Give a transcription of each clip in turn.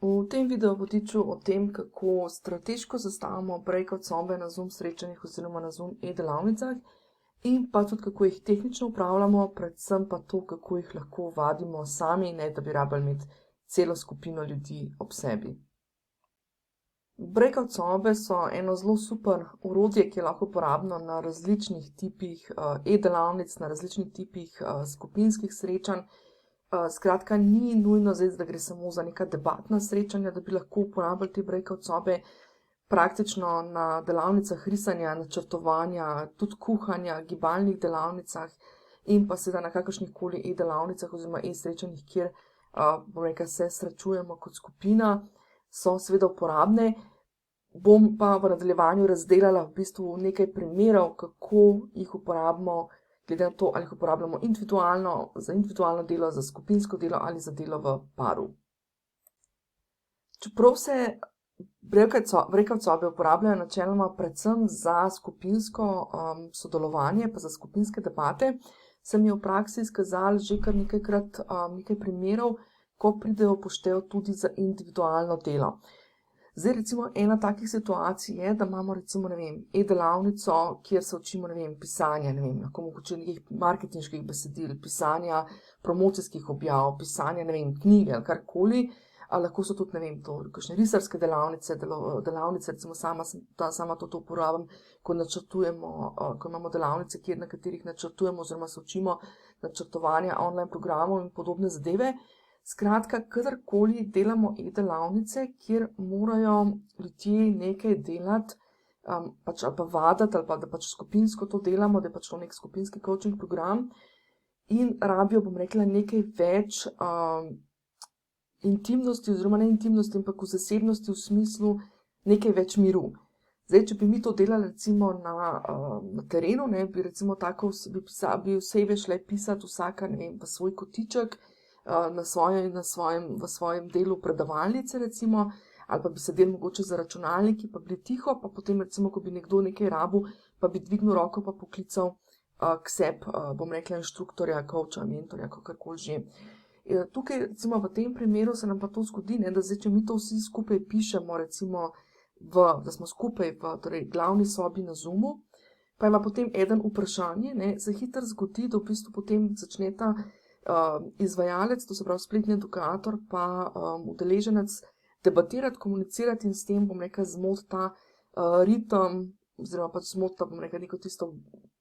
V tem videu bo tiču o tem, kako strateško zastavimo breakout sobe na Zoom srečanjih oziroma na Zoom e-delavnicah in pa tudi, kako jih tehnično upravljamo, predvsem pa to, kako jih lahko vadimo sami, ne da bi rabili imeti celo skupino ljudi ob sebi. Breakout sobe so eno zelo super orodje, ki je lahko uporabno na različnih tipih e-delavnic, na različnih tipih skupinskih srečanj. Skratka, ni nujno zdaj, da gre samo za neka debatna srečanja, da bi lahko uporabili te breakout sobe praktično na delavnicah risanja, načrtovanja, tudi kuhanja, gibalnih delavnicah in pa seveda na kakršnih koli e-delavnicah oziroma e-srečanjih, kjer se srečujemo kot skupina, so seveda uporabne. Bom pa v nadaljevanju razdelala v bistvu nekaj primerov, kako jih uporabimo, glede na to, ali jih uporabljamo individualno, za individualno delo, za skupinsko delo ali za delo v paru. Čeprav se breakout sobe uporabljajo načeloma predvsem za skupinsko sodelovanje, pa za skupinske debate, se mi je v praksi izkazalo že kar nekajkrat nekaj primerov, ko pridejo v poštev tudi za individualno delo. Zdaj, recimo, ena takih situacij je, da imamo, recimo, e-delavnico, kjer se učimo, pisanja, lahko mogoče nekih marketinških besedil, pisanja promocijskih objav, pisanja, knjige ali karkoli. Lahko so tudi, kakšne risarske delavnice, recimo sama to uporabljam, ko načrtujemo, ko imamo delavnice, na katerih načrtujemo oziroma se učimo načrtovanja online programov in podobne zadeve. Skratka, kadarkoli delamo e-delavnice, kjer morajo ljudje nekaj delati, ali pa vaditi, ali pa da skupinsko to delamo, da je to nek skupinski coaching program in rabijo, nekaj več intimnosti oziroma ne intimnosti, ampak v zasebnosti v smislu nekaj več miru. Zdaj, če bi mi to delali recimo na terenu, bi recimo tako bi osebe šle pisati vsaka, v svoj kotiček, v svojem delu predavalnice recimo, ali pa bi sedeli mogoče za računalniki, pa bili tiho, pa potem recimo, ko bi nekdo nekaj rabil, pa bi dvignil roko pa poklical k sebi, inštruktorja, coacha, mentorja, kakorkoli že. Tukaj recimo v tem primeru se nam pa to zgodi, da zdaj, če mi to vsi skupaj pišemo, recimo, da smo skupaj v glavni sobi na Zoomu, pa ima potem eden vprašanje, se hitro zgodi, da v bistvu potem začneta izvajalec, to se pravi spletni edukator, pa udeleženec debatirati, komunicirati in s tem, zmoti ta ritem, oziroma zmoti, neko tisto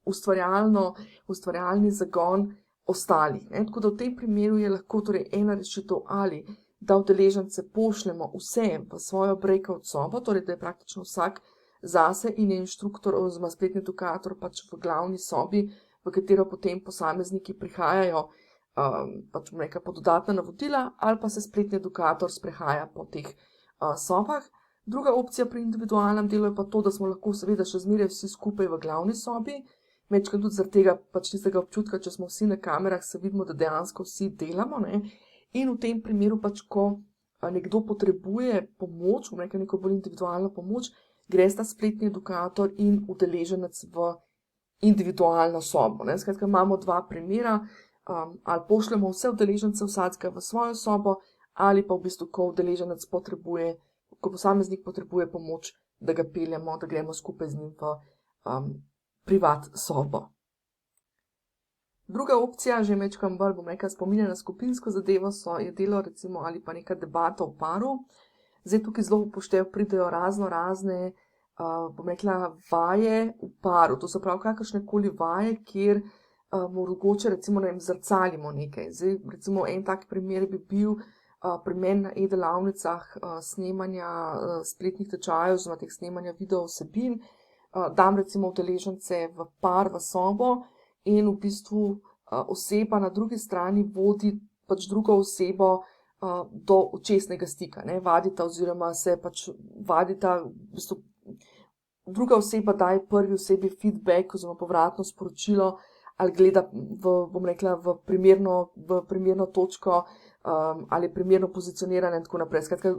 ustvarjalni zagon ostalih. Tako da v tem primeru je lahko ena rešitev ali da udeležence pošljemo vse v svojo breakout sobo, torej da je praktično vsak zase in je inštruktor oziroma spletni edukator v glavni sobi, v katero potem posamezniki prihajajo po dodatna navodila, ali pa se spletni edukator sprehaja po teh sobah. Druga opcija pri individualnem delu je pa to, da smo lahko seveda še zmeraj vsi skupaj v glavni sobi, večkrat tudi zaradi tega tistega občutka, če smo vsi na kamerah, se vidimo, da dejansko vsi delamo, in v tem primeru ko nekdo potrebuje pomoč, neko bolj individualno pomoč, gre sta spletni edukator in udeleženec v individualno sobo. Skratka, imamo dva primera, ali pošljemo vse udeležence vsakega v svojo sobo, ali pa v bistvu, ko udeleženec potrebuje, ko posameznik potrebuje pomoč, da ga peljemo, da gremo skupaj z njim v privat sobo. Druga opcija, že mečkam bolj, spominja na skupinsko zadevo, je delo recimo ali pa neka debata v paru. Zdaj tukaj zelo v poštev pridejo razne vaje v paru, to se pravi kakršnekoli vaje, kjer mogoče recimo zrcalimo nekaj. Zdaj recimo en tak primer bi bil pri meni na e-delavnicah snemanja spletnih tečajev oziroma teh snemanja video vsebin. Dam recimo udeležence v par v sobo in v bistvu oseba na drugi strani vodi drugo osebo do očesnega stika, vadita oziroma se vadita, v bistvu druga oseba daje prvi osebi feedback oziroma povratno sporočilo, ali gleda v primerno točko ali primerno pozicioniranje in tako naprej. Skratka,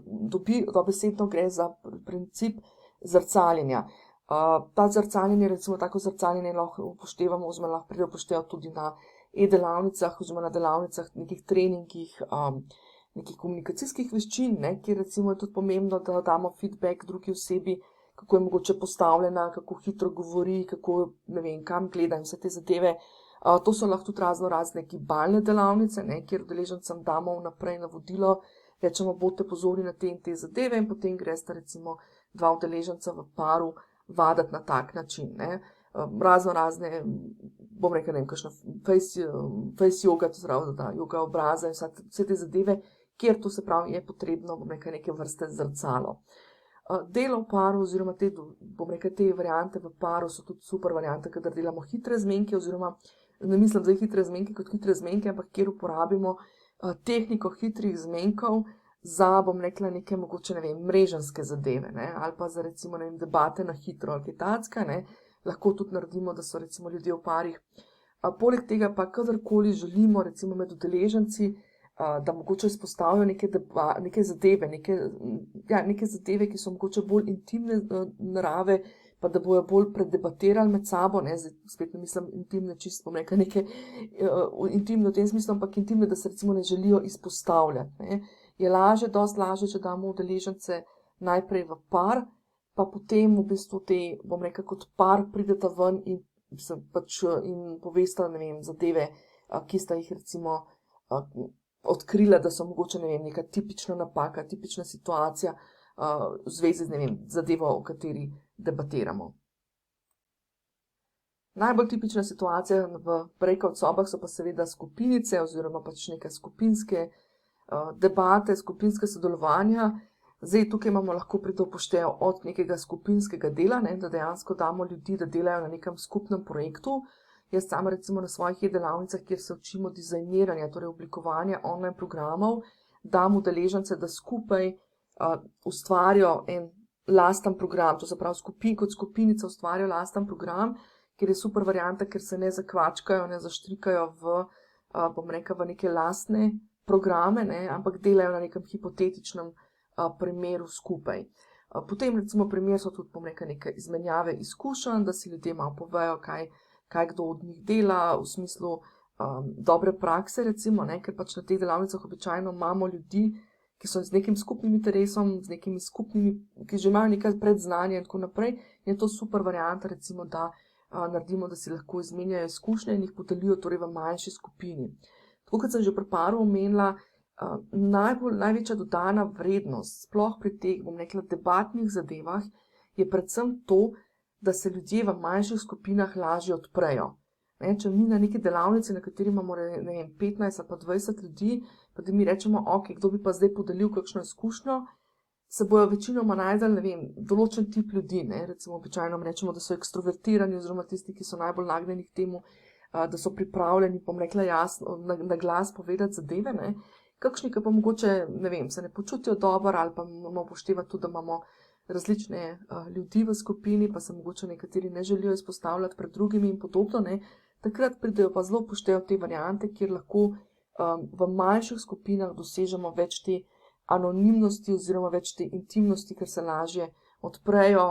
dobesedno gre za princip zrcaljenja. Ta zrcaljenje, recimo tako zrcaljenje lahko upoštevamo oziroma lahko pride upoštevati tudi na e-delavnicah oziroma na delavnicah, nekih treningih, nekih komunikacijskih veščin, ne, kjer recimo je tudi pomembno, da damo feedback drugi osebi, kako je mogoče postavljena, kako hitro govori, kako, ne vem, kam gleda in vse te zadeve. To so lahko tudi razne gibalne delavnice, ne, kjer udeležencem damo vnaprej navodilo, rečemo, bodite pozorni na te in te zadeve in potem gresta recimo 2 udeleženca v paru vaditi na tak način, ne. Razne, bom rekel, ne vem, kakšna face yoga, to pravi, da yoga obraza in vse te zadeve, kjer to se pravi je potrebno, bom rekel, neke vrste zrcalo. Delo v paru oziroma bom rekel, te variante v paru so tudi super variante, kadar delamo hitre zmenke oziroma ne mislim zdaj hitre zmenke kot hitre zmenke, ampak kjer uporabimo tehniko hitrih zmenkov za, bom rekla, neke mogoče, ne vem, mreženske zadeve, ne, ali pa za recimo, ne vem, debate na hitro ali kaj takega, ne, lahko tudi naredimo, da so recimo ljudje v parih. Poleg tega pa kadarkoli želimo recimo med udeleženci, da mogoče izpostavijo neke zadeve, neke zadeve, ki so mogoče bolj intimne narave, pa da bojo bolj predebatirali med sabo, ne, zdaj spet ne mislim intimne, čisto bom rekla neke intimne v tem smislu, ampak intimne, da se recimo ne želijo izpostavljati, ne. Je lažje, dosti lažje, če damo udeležence najprej v par, pa potem v bistvu bom rekla, kot par prideta ven in povesta, ne vem, zadeve, ki sta jih recimo odkrila, da so mogoče, ne vem, neka tipična napaka, tipična situacija v zvezi z, ne vem, zadevo, o kateri debatiramo. Najbolj tipična situacija v breakout sobah so pa seveda skupinice oziroma pač neke skupinske debate, skupinske sodelovanja. Zdaj tukaj lahko pride v poštev od nekega skupinskega dela, ne, da dejansko damo ljudi, da delajo na nekem skupnem projektu. Jaz sama recimo na svojih delavnicah, kjer se učimo dizajniranja, torej oblikovanja online programov, dam udeležence, da skupaj ustvarijo en lasten program, to se pravi kot skupinica ustvarijo lasten program, kjer je super varianta, ker se ne zakvačkajo, ne zaštrikajo bom rekla, v neke lastne programe, ne, ampak delajo na nekem hipotetičnem primeru skupaj. Potem recimo primer so tudi, bom rekla, neke izmenjave izkušenj, da si ljudje malo povejo, kaj kdo od njih dela, v smislu dobre prakse recimo, ne, ker pač na teh delavnicah običajno imamo ljudi, ki so z nekim skupnim interesom, z nekimi skupnimi, ki že imajo nekaj predznanja in tako naprej, in je to super varianta recimo, da naredimo, da si lahko izmenjajo izkušnje in jih podelijo torej v manjši skupini. Tako kot sem že pri paru omenila, največja dodana vrednost, sploh pri teh, bom rekla, debatnih zadevah, je predvsem to, da se ljudje v manjših skupinah lažje odprejo. Ne, če mi na neki delavnici, na kateri imamo, ne vem, 15 ali pa 20 ljudi, pa da mi rečemo, ok, kdo bi pa zdaj podelil kakšno izkušnjo, se bojo večinoma najdel, ne vem, določen tip ljudi, ne, recimo običajno rečemo, da so ekstrovertirani oziroma tisti, ki so najbolj nagnjeni k temu, da so pripravljeni, bom rekla, jasno, na glas povedati zadeve, ne. Kakšni, ki pa mogoče, ne vem, se ne počutijo dobro ali pa moramo upoštevati tudi, da imamo različne ljudi v skupini, pa se mogoče nekateri ne želijo izpostavljati pred drugimi in podobno, ne. Takrat pridejo pa zelo upoštev te variante, kjer lahko v manjših skupinah dosežemo več te anonimnosti oziroma več te intimnosti, ker se lažje odprejo,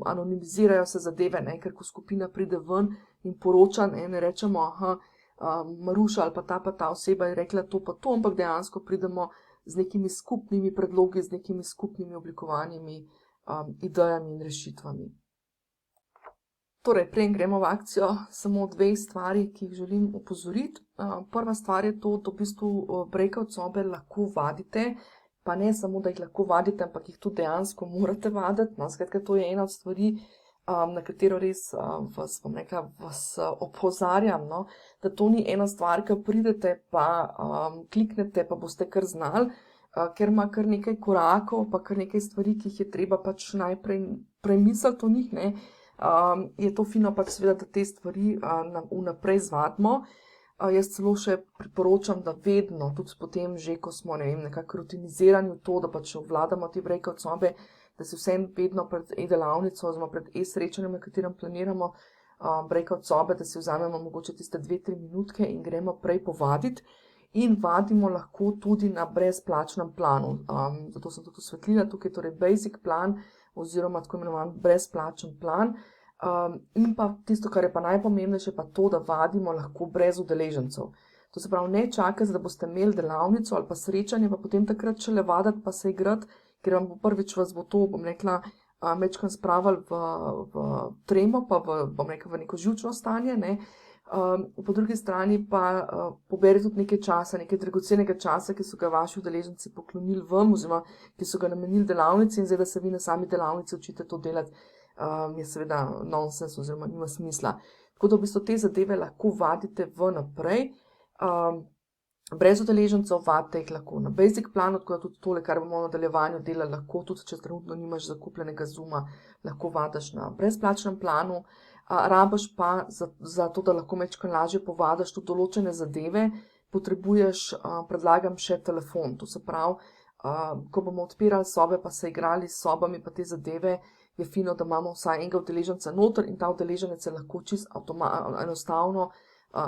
anonimizirajo se zadeve, ne, ker ko skupina pride ven in poroča, ne rečemo, Maruša ali pa ta oseba je rekla to pa to, ampak dejansko pridemo z nekimi skupnimi predlogi, z nekimi skupnimi oblikovanimi idejami in rešitvami. Torej, preden gremo v akcijo, samo 2 stvari, ki jih želim opozoriti. Prva stvar je to, da v bistvu breakout sobe lahko vadite, pa ne samo, da jih lahko vadite, ampak jih tudi dejansko morate vaditi. No, skratka, to je ena od stvari, na katero res vas opozarjam, no, da to ni ena stvar, ki pridete pa kliknete, pa boste kar znali, ker ima kar nekaj korakov, pa kar nekaj stvari, ki jih je treba pač najprej premisliti o njih, ne. Je to fino pač seveda, da te stvari vnaprej zvadimo. Jaz celo še priporočam, da vedno, tudi potem že, ko smo, ne vem, nekako rutinizirani v to, da pač obvladamo te breakout sobe, da se vseeno vedno pred delavnico oziroma pred srečanjem, na katerem planiramo breakout sobe, da si vzamemo mogoče tiste 2-3 minutke in gremo prej povaditi. In vadimo lahko tudi na brezplačnem planu. Zato sem tudi osvetlila tukaj, torej basic plan oziroma tako imenovan brezplačen plan. In pa tisto, kar je pa najpomembnejše, pa to, da vadimo lahko brez udeležencev. To se pravi, ne čakati, da boste imeli delavnico ali pa srečanje, pa potem takrat šele vaditi pa se igrati, ker vam bo prvič vas bo to, bom rekla, mečkam spravili v tremo, pa bom rekla, v neko živčno stanje, ne. Po drugi strani pa poberi tudi nekaj časa, nekaj dragocenega časa, ki so ga vaši udeleženci poklonili vam, oziroma ki so ga namenili delavnici, in zdaj, da se vi na sami delavnici učite to delati, je seveda nonsens oziroma nima smisla. Tako da v bistvu te zadeve lahko vadite vnaprej. Brez udeležencev vadite jih lahko na basic planu, tako da tudi tole, kar bomo v nadaljevanju delali, lahko tudi, če trenutno nimaš zakupljenega Zooma, lahko vadiš na brezplačnem planu. Rabiš pa za to, da lahko majčkeno lažje povadiš tudi določene zadeve, potrebuješ, predlagam, še telefon. To se pravi, ko bomo odpirali sobe pa se igrali s sobami pa te zadeve, je fino, da imamo vsaj enega udeleženca noter in ta udeleženec je lahko čisto enostavno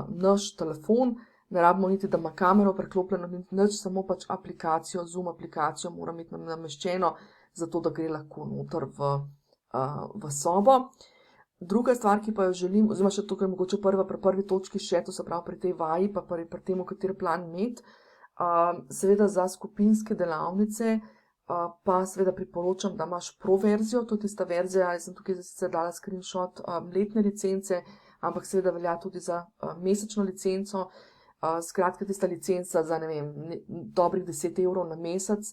naš telefon. Ne rabimo niti, da ima kamero preklopljeno, nič, samo pač aplikacijo, Zoom aplikacijo mora imeti nameščeno, zato da gre lahko noter v sobo. Druga stvar, ki pa jo želim, oziroma še tukaj mogoče pri prvi točki še, to se pravi pri tej vaji, pa pri tem, kateri plan imeti, seveda za skupinske delavnice, pa seveda priporočam, da imaš pro verzijo, to je tista verzija, jaz sem tukaj sicer dala screenshot letne licence, ampak seveda velja tudi za mesečno licenco. Skratka, tista licenca za, ne vem, dobrih 10 evrov na mesec,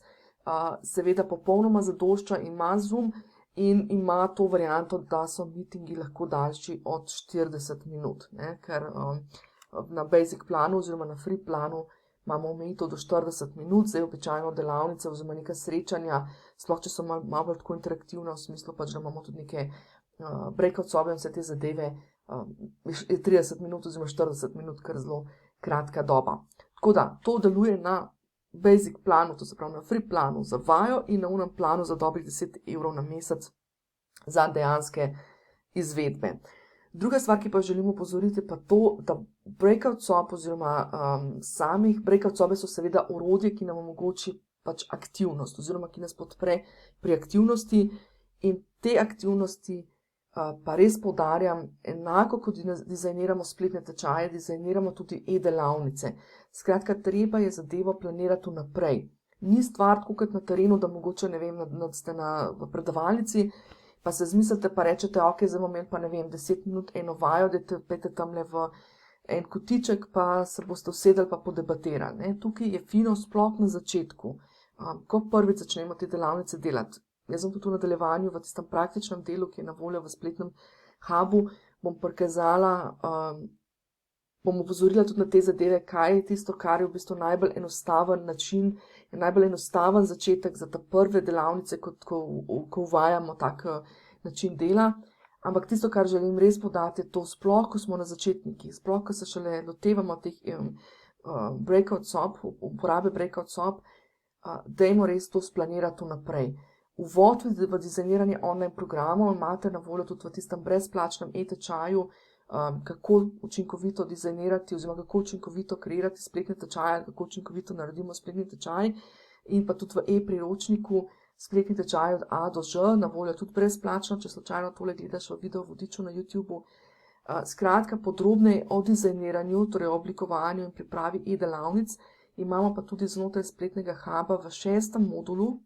seveda popolnoma zadošča, ima Zoom in ima to varianto, da so mitingi lahko daljši od 40 minut, ne? Ker na basic planu oziroma na free planu imamo omejitev do 40 minut, zdaj običajno delavnice oziroma neka srečanja, sploh če so malo bolj tako interaktivna, v smislu pač, da imamo tudi neke breakout sobe in vse te zadeve, je 30 minut oziroma 40 minut kar zelo kratka doba. Tako da, to deluje na basic planu, to se pravi na free planu za vajo in na unem planu za dobrih 10 evrov na mesec za dejanske izvedbe. Druga stvar, ki pa želim opozoriti, pa to, da breakout sob oziroma samih breakout sobe so seveda orodje, ki nam omogoči pač aktivnost oziroma ki nas podpre pri aktivnosti in te aktivnosti pa res poudarjam, enako kot dizajniramo spletne tečaje, dizajniramo tudi e-delavnice. Skratka, treba je zadevo planirati vnaprej. Ni stvar tako kot na terenu, da mogoče, ne vem, ste v predavalnici, pa se zmislite pa rečete, ok, zdaj bomo imeli pa, ne vem, 10 minut eno vajo, da pete tamle v en kotiček, pa se boste usedeli pa podebatirali, ne. Tukaj je fino sploh na začetku, ko prvič začnemo te delavnice delati. Jaz sem tudi v nadaljevanju v tistem praktičnem delu, ki je na voljo v spletnem hubu, bom prikazala, bom opozorila tudi na te zadeve, kaj je tisto, kar je v bistvu najbolj enostaven način, najbolj enostaven začetek za te prve delavnice, ko uvajamo tak način dela. Ampak tisto, kar želim res podati, je to sploh, ko smo na začetnikih, sploh, ko se šele lotevamo teh breakout sob, uporabe breakout sob, dajmo res to splanirati vnaprej. Uvod v dizajniranje online programov imate na voljo tudi v tistem brezplačnem e-tečaju, kako učinkovito dizajnirati oziroma kako učinkovito kreirati spletne tečaje, kako učinkovito naredimo spletni tečaj, in pa tudi v e-priročniku spletni tečaj od A do Ž, na voljo tudi brezplačno, če slučajno tole gledaš v video vodiču na YouTubeu. Skratka, podrobneje o dizajniranju, torej o oblikovanju in pripravi e-delavnic, imamo pa tudi znotraj spletnega huba v 6. modulu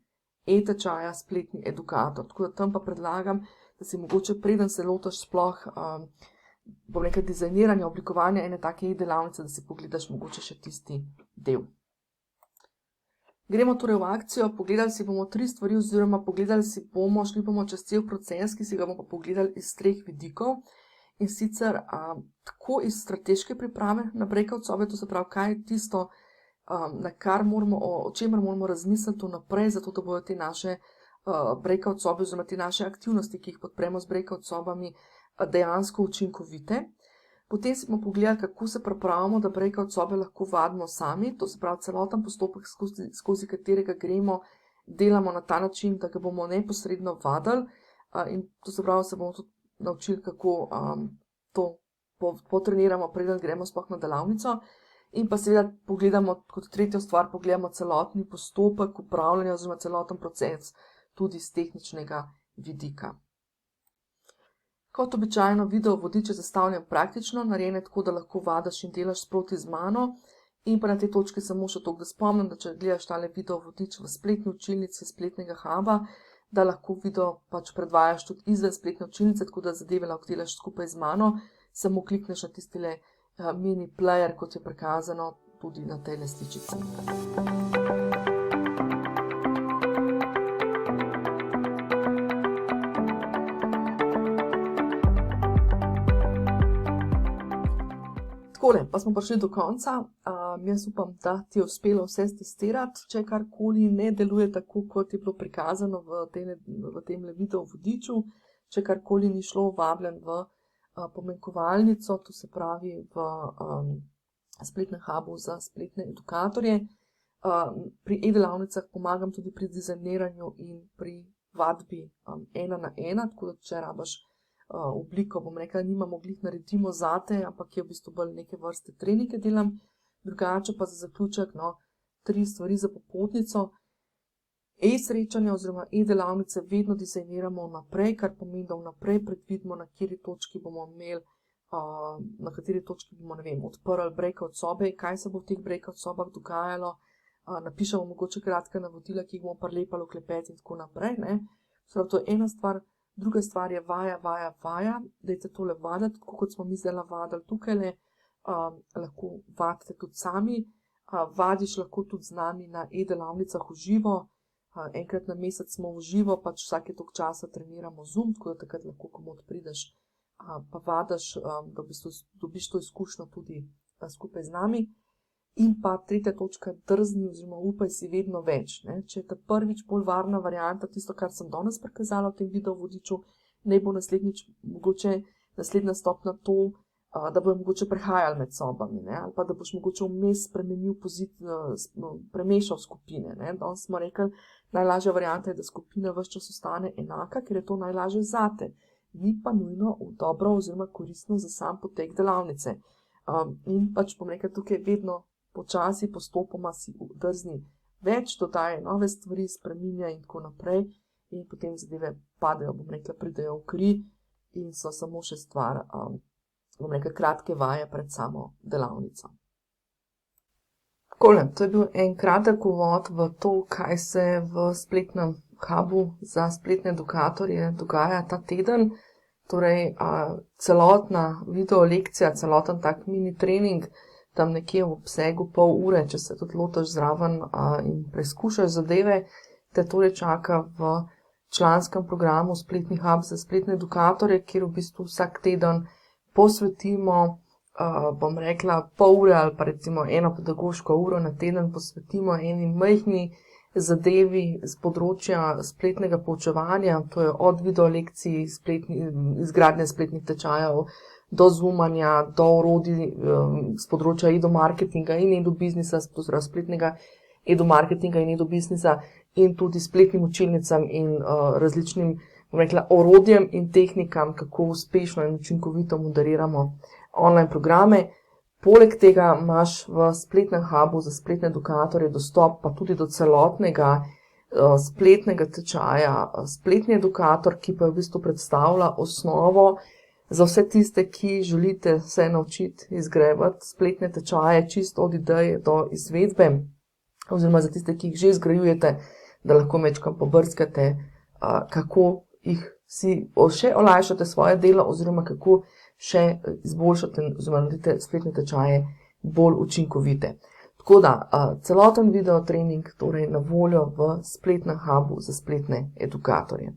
e-tečaja spletni edukator. Tako da tam pa predlagam, da si mogoče preden se lotaš sploh, bom rekla, dizajniranja, oblikovanja ene take e-delavnice, da si pogledaš mogoče še tisti del. Gremo torej v akcijo, pogledali si bomo 3 stvari oziroma šli bomo čez cel proces, ki si ga bomo pogledali iz 3 vidikov. In sicer tako iz strateške priprave na breakout sobe, to se pravi, kaj je tisto, o čemer moramo razmisliti vnaprej, zato da bodo te naše breakout sobe oziroma te naše aktivnosti, ki jih podpremo z breakout sobami, dejansko učinkovite. Potem si bomo pogledali, kako se pripravimo, da breakout sobe lahko vadimo sami, to se pravi celoten postopek, skozi katerega gremo, delamo na ta način, da ga bomo neposredno vadili, in to se pravi, se bomo tudi naučili, kako to potreniramo, preden gremo sploh na delavnico. In pa seveda pogledamo, kot tretjo stvar, pogledamo celotni postopek upravljanja oziroma celoten proces tudi z tehničnega vidika. Kot običajno, video vodič je zastavljen praktično, narejen je tako, da lahko vadiš in delaš sproti z mano. In pa na tej točki samo še toliko, da spomnim, da če gledaš tale video vodič v spletni učilnici spletnega huba, da lahko video pač predvajaš tudi izven spletne učilnice, tako da zadeve lahko delaš skupaj z mano, samo klikneš na tistile mini player, kot je prikazano tudi na tejle sličici. Takole, pa smo prišli do konca. Jaz upam, da ti je uspelo vse testirati. Če karkoli ne deluje tako, kot je bilo prikazano v temle video vodiču, če karkoli ni šlo, vabljen v pomenkovalnico, to se pravi v spletnem hubu za spletne edukatorje. Pri e-delavnicah pomagam tudi pri dizajniranju in pri vadbi 1 na 1, tako da če rabaš obliko, bom rekla, nimamo glih naredimo zate, ampak je v bistvu bolj neke vrste treninge delam. Drugače pa za zaključek, 3 stvari za popotnico. E-srečanja oziroma e-delavnice vedno dizajniramo vnaprej, kar pomeni, da vnaprej predvidimo, na kateri točki bomo imeli, ne vem, odprli breakout sobe, kaj se bo v teh breakout sobah dogajalo, napišemo mogoče kratka navodila, ki jih bomo prilepali v klepet in tako naprej, ne. To je ena stvar. Druga stvar je vaja. Dajte tole vaditi, tako kot smo mi zdaj vadili tukajle, lahko vadite tudi sami. Vadiš lahko tudi z nami na e-delavnicah v živo. Enkrat na mesec smo v živo, pač vsake toliko časa treniramo Zoom, tako da takrat lahko komot prideš, pa vadiš, da v bistvu dobiš to izkušnjo tudi skupaj z nami. In pa tretja točka, drzni oziroma upaj si vedno več. Ne? Če je ta prvič bolj varna varianta, tisto, kar sem danes prikazala v tem video vodiču, ne bo naslednjič mogoče naslednja stopnja to, da bojo mogoče prehajali med sobami, ne? Ali pa da boš mogoče vmes premešal skupine. Ne? Danes smo rekli, najlažja varianta je, da skupina ves čas ostane enaka, ker je to najlažje zate. Ni pa nujno dobro oziroma koristno za sam potek delavnice. In pač bom rekla, tukaj vedno počasi, postopoma si drzni več, dodaje nove stvari, spreminja in tako naprej. In potem zadeve padejo, bom rekla, pridejo v kri in so samo še stvar, bom rekla, kratke vaje pred samo delavnico. Takole, to je bil en kratek uvod v to, kaj se v spletnem hubu za spletne edukatorje dogaja ta teden. Torej, celotna video lekcija, celoten tak mini trening, tam nekje v obsegu pol ure, če se tudi lotaš zraven in preizkušaš zadeve, te torej čaka v članskem programu Spletni hub za spletne edukatorje, kjer v bistvu vsak teden posvetimo, bom rekla, pol ure ali pa recimo eno pedagoško uro na teden posvetimo eni majhni zadevi z področja spletnega poučevanja, to je od video lekcij, izgradnje spletnih tečajev, do zoomanja, do orodij z področja edo-marketinga in edo-biznisa, spletnega edo-marketinga in edo-biznisa in tudi spletnim učilnicam in različnim, bom rekla, orodjem in tehnikam, kako uspešno in učinkovito moderiramo online programe. Poleg tega imaš v spletnem hubu za spletne edukatorje dostop pa tudi do celotnega spletnega tečaja, spletni edukator, ki pa v bistvu predstavlja osnovo za vse tiste, ki želite se naučiti izgrajevati spletne tečaje čisto od ideje do izvedbe, oziroma za tiste, ki jih že izgrajujete, da lahko majčkeno pobrskate, kako jih si še olajšate svoje delo oziroma kako še izboljšate oziroma naredite spletne tečaje bolj učinkovite. Tako da, celoten video trening torej na voljo v spletnem hubu za spletne edukatorje.